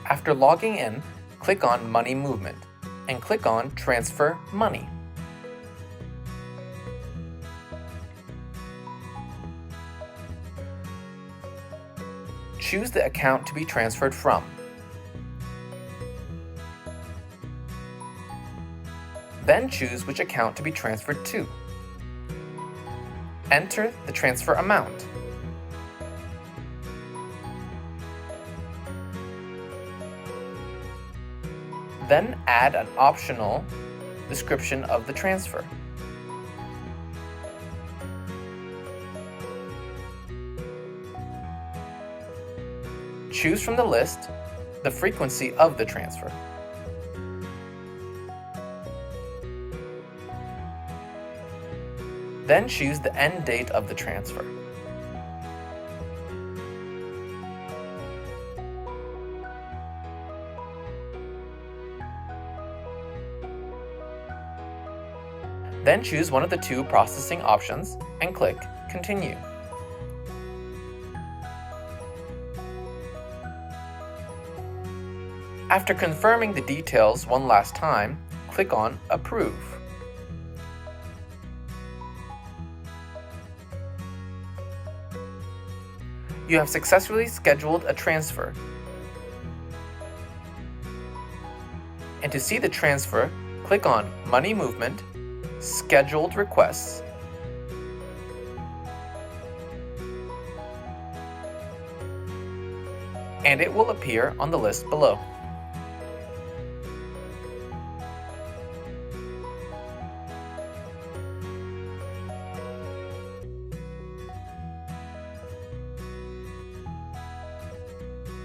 After logging in, click on Money Movement and click on Transfer Money. Choose the account to be transferred from. Then choose which account to be transferred to. Enter the transfer amount. Then add an optional description of the transfer. Choose from the list the frequency of the transfer. Then choose the end date of the transfer. Then choose one of the two processing options and click Continue. After confirming the details one last time, click on Approve. You have successfully scheduled a transfer. And to see the transfer, click on Money Movement, Scheduled Requests, and it will appear on the list below.